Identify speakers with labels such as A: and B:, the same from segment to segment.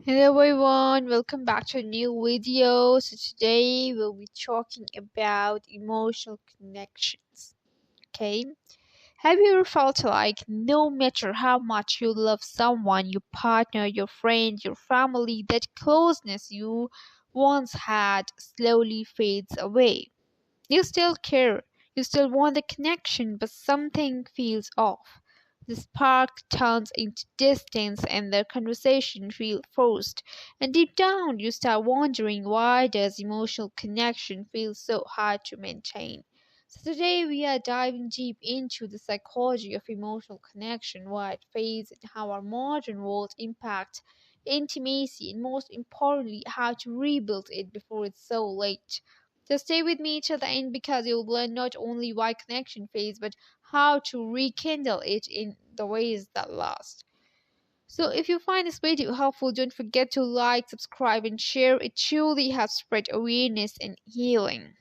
A: Hello everyone, welcome back to a new video. So today we'll be talking about emotional connections. Okay? Have you ever felt like no matter how much you love someone, your partner, your friend, your family, that closeness you once had slowly fades away? You still care, you still want the connection, but something feels off. The spark turns into distance and the conversation feels forced. And deep down you start wondering, why does emotional connection feel so hard to maintain? So today we are diving deep into the psychology of emotional connection, why it fades and how our modern world impacts intimacy, and most importantly how to rebuild it before it's so late. So stay with me till the end because you'll learn not only why connection fades, but how to rekindle it in the ways that last. So if you find this video helpful, don't forget to like, subscribe, and share. It truly helps spread awareness and healing.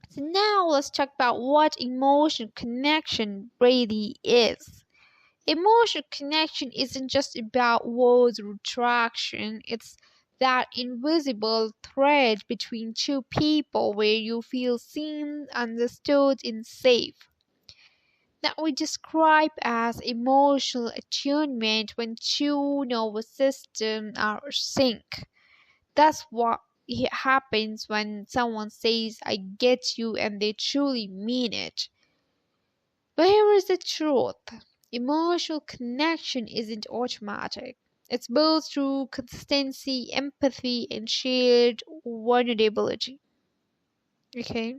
A: So now let's talk about what emotional connection really is. Emotional connection isn't just about words or attraction, it's that invisible thread between two people where you feel seen, understood, and safe. That we describe as emotional attunement when two nervous systems are sync. That's what happens when someone says, I get you, and they truly mean it. But here is the truth: emotional connection isn't automatic. It's built through consistency, empathy, and shared vulnerability. Okay?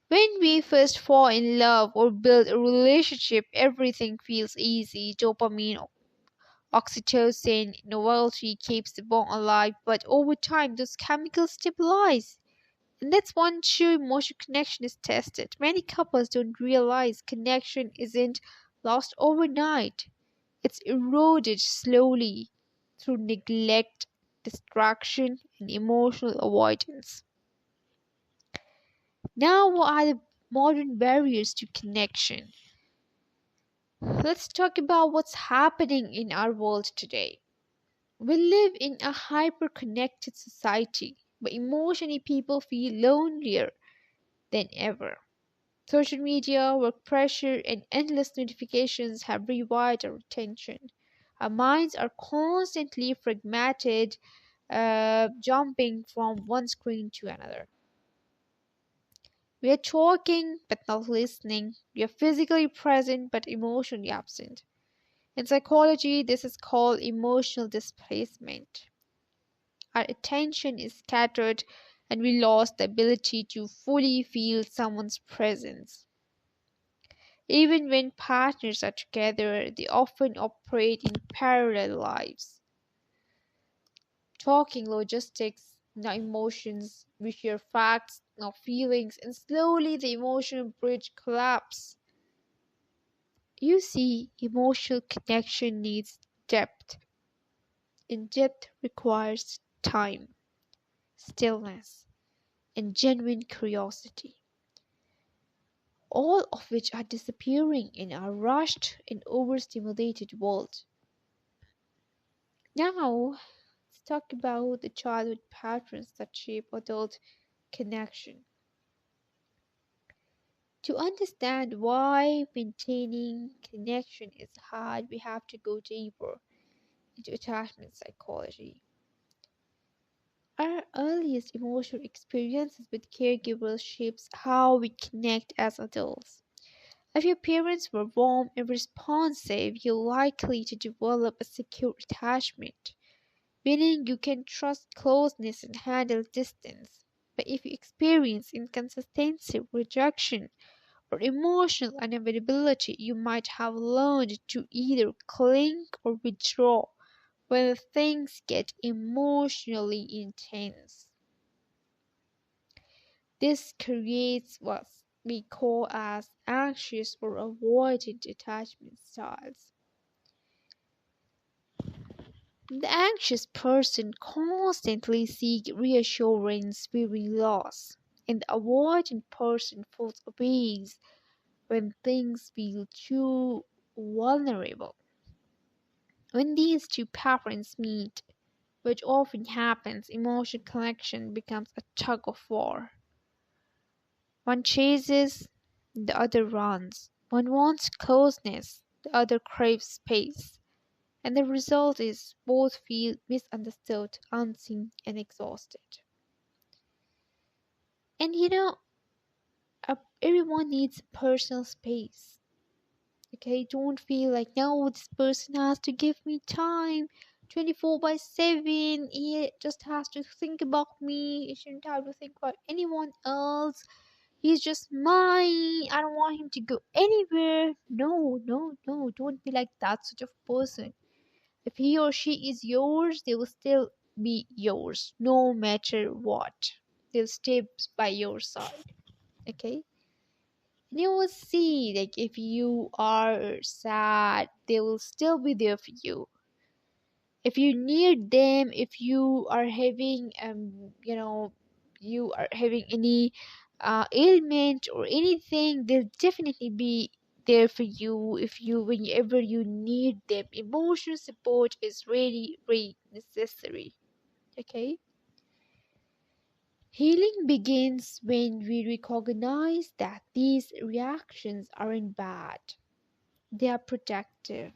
A: When we first fall in love or build a relationship, everything feels easy. Dopamine, oxytocin, novelty keeps the bond alive, but over time, those chemicals stabilize. And that's when true emotional connection is tested. Many couples don't realize connection isn't lost overnight. It's eroded slowly through neglect, distraction, and emotional avoidance. Now, what are the modern barriers to connection? Let's talk about what's happening in our world today. We live in a hyper connected society, but emotionally people feel lonelier than ever. Social media, work pressure, and endless notifications have rewired our attention. Our minds are constantly fragmented, jumping from one screen to another. We are talking but not listening. We are physically present but emotionally absent. In psychology, this is called emotional displacement. Our attention is scattered and we lost the ability to fully feel someone's presence. Even when partners are together, they often operate in parallel lives, talking logistics, not emotions. We share facts, not feelings, and slowly the emotional bridge collapses. You see, emotional connection needs depth, and depth requires time, stillness, and genuine curiosity, all of which are disappearing in our rushed and overstimulated world. Now, let's talk about the childhood patterns that shape adult connection. To understand why maintaining connection is hard, we have to go deeper into attachment psychology. Our earliest emotional experiences with caregivers shapes how we connect as adults. If your parents were warm and responsive, you're likely to develop a secure attachment, meaning you can trust closeness and handle distance. But if you experience inconsistency, rejection, or emotional unavailability, you might have learned to either cling or withdraw when things get emotionally intense. This creates what we call as anxious or avoidant attachment styles. The anxious person constantly seeks reassurance fearing loss, and the avoidant person falls obeys when things feel too vulnerable. When these two parents meet, which often happens, emotional connection becomes a tug of war. One chases, the other runs. One wants closeness, the other craves space. And the result is both feel misunderstood, unseen, and exhausted. And everyone needs personal space. Okay, don't feel like no, this person has to give me time 24 by 7. He just has to think about me. He shouldn't have to think about anyone else. He's just mine. I don't want him to go anywhere. No, no, no. Don't be like that sort of person. If he or she is yours, they will still be yours no matter what. They'll stay by your side. Okay? And you will see, like, if you are sad, they will still be there for you. If you need them, if you are having you are having any ailment or anything, they'll definitely be there for you. If you whenever you need them, emotional support is really really necessary. Okay, healing begins when we recognize that these reactions aren't bad. They are protective.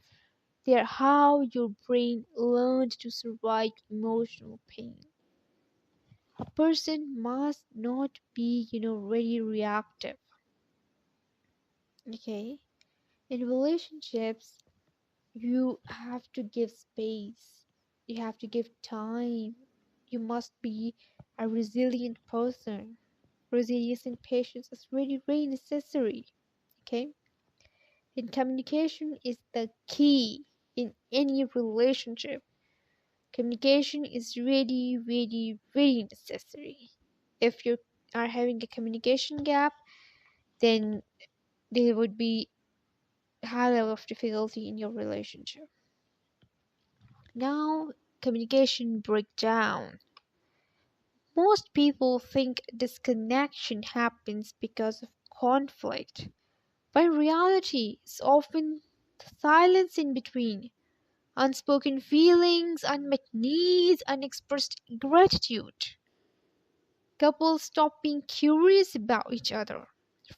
A: They are how your brain learned to survive emotional pain. A person must not be, very reactive. Okay? In relationships, you have to give space. You have to give time. You must be a resilient person. Resilience and patience is really, really necessary. Okay? And communication is the key in any relationship. Communication is really, really, really necessary. If you are having a communication gap, then there would be high level of difficulty in your relationship. Now, communication breakdown. Most people think disconnection happens because of conflict, but in reality, it's often the silence in between. Unspoken feelings, unmet needs, unexpressed gratitude. Couples stop being curious about each other.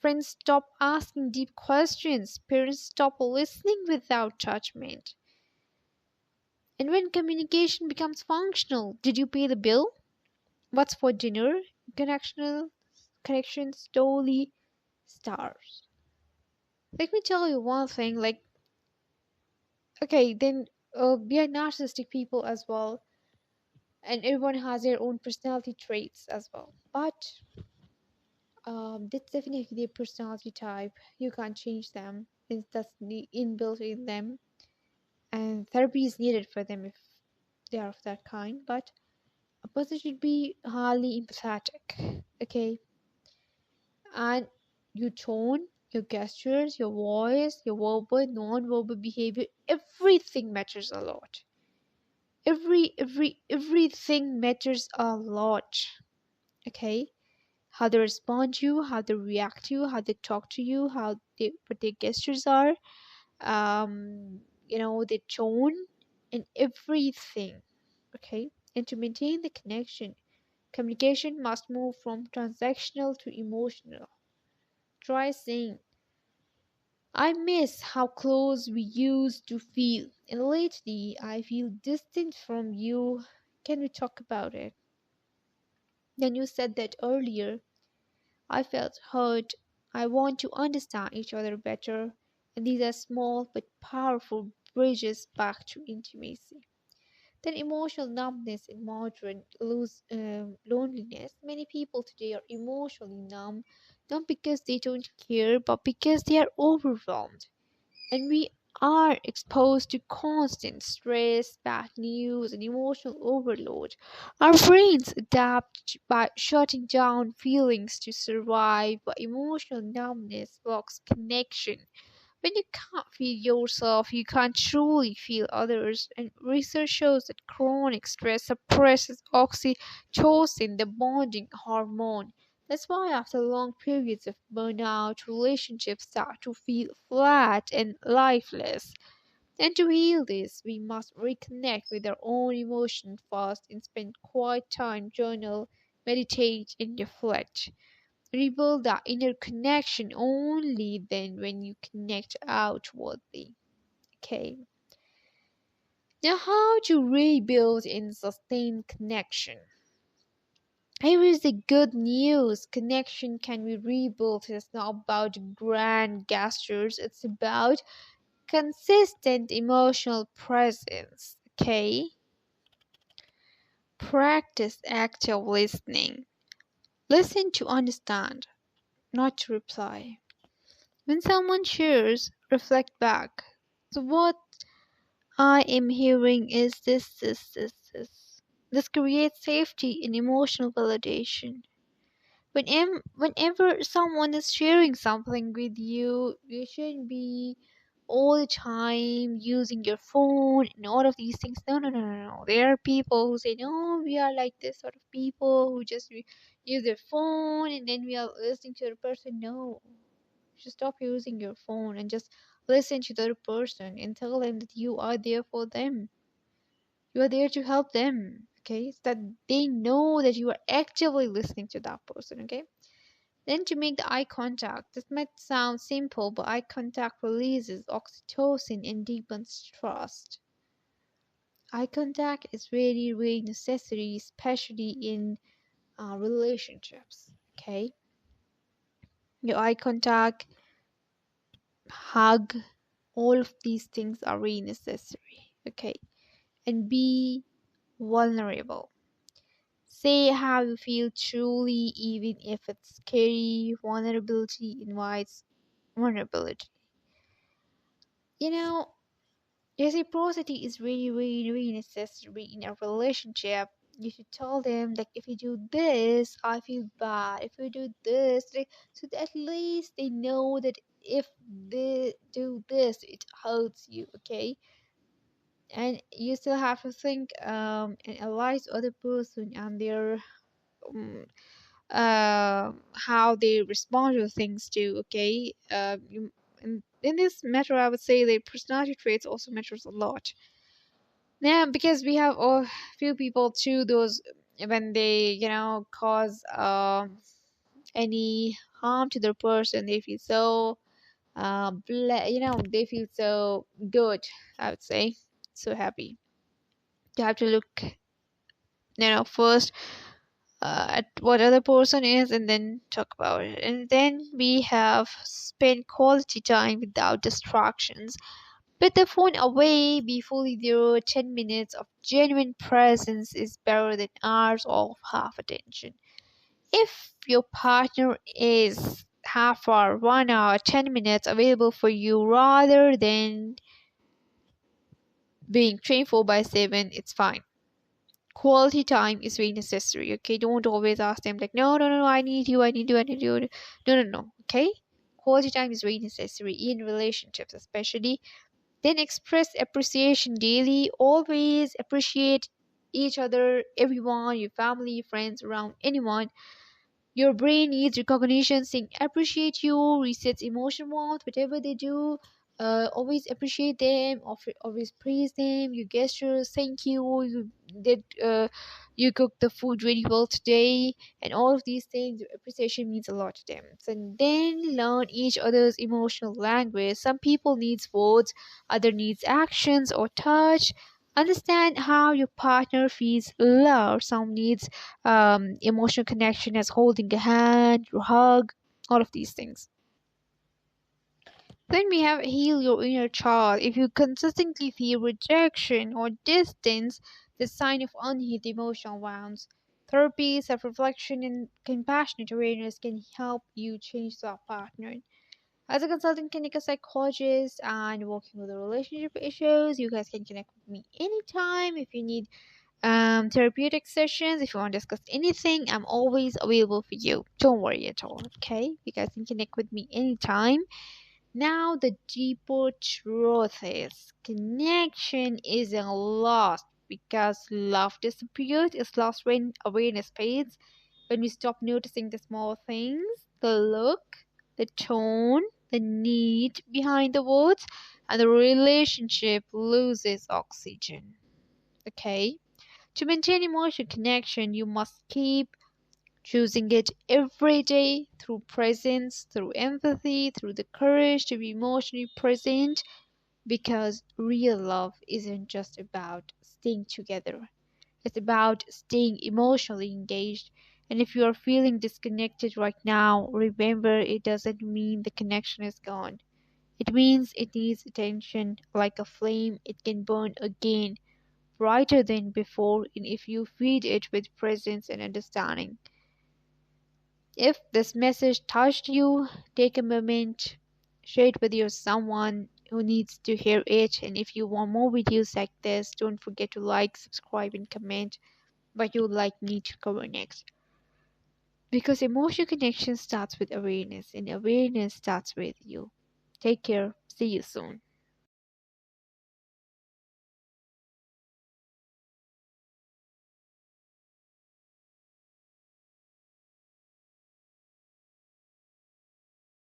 A: Friends stop asking deep questions. Parents stop listening without judgment. And when communication becomes functional, did you pay the bill? What's for dinner? Connectional connection slowly starts. Let me tell you one thing. Like, okay, then we are narcissistic people as well, and everyone has their own personality traits as well. But that's definitely their personality type. You can't change them. That's inbuilt in them, and therapy is needed for them if they are of that kind. But a person should be highly empathetic. Okay, and your tone, your gestures, your voice, your verbal, non-verbal behavior, everything matters a lot. Everything matters a lot. Okay, how they respond to you, how they react to you, how they talk to you, what their gestures are, their tone and everything. Okay, and to maintain the connection, communication must move from transactional to emotional. Try saying, I miss how close we used to feel, and lately I feel distant from you. Can we talk about it? Then you said that earlier. I felt hurt. I want to understand each other better. And these are small but powerful bridges back to intimacy. Then emotional numbness and modern loneliness. Many people today are emotionally numb, not because they don't care, but because they are overwhelmed. And we are exposed to constant stress, bad news, and emotional overload. Our brains adapt by shutting down feelings to survive, but emotional numbness blocks connection. When you can't feel yourself, you can't truly feel others. And research shows that chronic stress suppresses oxytocin, the bonding hormone. That's why, after long periods of burnout, relationships start to feel flat and lifeless. And to heal this, we must reconnect with our own emotions first and spend quiet time, journal, meditate, and reflect. Rebuild that inner connection only then when you connect outwardly. Okay. Now, how to rebuild and sustain connection? Here is the good news. Connection can be rebuilt. It's not about grand gestures, it's about consistent emotional presence. Okay? Practice active listening. Listen to understand, not to reply. When someone shares, reflect back. So, what I am hearing is this. This creates safety and emotional validation. Whenever someone is sharing something with you, you shouldn't be all the time using your phone and all of these things. No, no, no, no, no. There are people who say, no, we are like this sort of people who just use their phone and then we are listening to the person. No, you should stop using your phone and just listen to the other person and tell them that you are there for them. You are there to help them. Okay, so that they know that you are actively listening to that person. Okay. Then to make the eye contact. This might sound simple, but eye contact releases oxytocin and deepens trust. Eye contact is really, really necessary, especially in relationships. Okay, your eye contact, hug, all of these things are really necessary. Okay, and be vulnerable. Say how you feel truly, even if it's scary. Vulnerability invites vulnerability. You know, reciprocity is really, really, really necessary in a relationship. You should tell them, like, if you do this, I feel bad. If you do this, so that at least they know that if they do this, it hurts you, okay? And you still have to think and analyze the other person and their um, how they respond to things too, okay? In this matter, I would say the personality traits also matters a lot. Yeah, because we have a few people too, those when they, cause any harm to the person, they feel so, they feel so good, I would say, so happy. You have to look, first at what other person is and then talk about it. And then we have spent quality time without distractions. Put the phone away, be fully there. 10 minutes of genuine presence is better than hours of half attention. If your partner is half hour, 1 hour, 10 minutes available for you rather than being 24/7, it's fine. Quality time is very necessary, okay? Don't always ask them, like, no, no, no, no, I need you, I need you, I need you. No, no, no, okay? Quality time is very necessary in relationships, especially. Then express appreciation daily. Always appreciate each other, everyone, your family, friends, around anyone. Your brain needs recognition, saying appreciate you, resets emotion warmth, whatever they do. Always appreciate them, always praise them, your gestures, thank you, you did, you cooked the food really well today, and all of these things, appreciation means a lot to them. So then learn each other's emotional language. Some people needs words, other needs actions or touch. Understand how your partner feels love. Some needs emotional connection as holding a hand, or hug, all of these things. Then we have heal your inner child. If you consistently feel rejection or distance, the sign of unhealed emotional wounds. Therapy, self-reflection, and compassionate awareness can help you change that pattern. As a consultant clinical psychologist and working with the relationship issues, you guys can connect with me anytime if you need therapeutic sessions. If you want to discuss anything, I'm always available for you. Don't worry at all, okay? You guys can connect with me anytime. Now the deeper truth is connection isn't lost because love disappears. It's lost when awareness fades, when we stop noticing the small things, the look, the tone, the need behind the words, and the relationship loses oxygen. Okay? To maintain emotional connection, you must keep choosing it every day through presence, through empathy, through the courage to be emotionally present, because real love isn't just about staying together. It's about staying emotionally engaged. And if you are feeling disconnected right now, remember it doesn't mean the connection is gone. It means it needs attention. Like a flame, it can burn again, brighter than before, and if you feed it with presence and understanding. If this message touched you, take a moment, share it with your someone who needs to hear it. And if you want more videos like this, don't forget to like, subscribe, and comment what you would like me to cover next. Because emotional connection starts with awareness, and awareness starts with you. Take care. See you soon.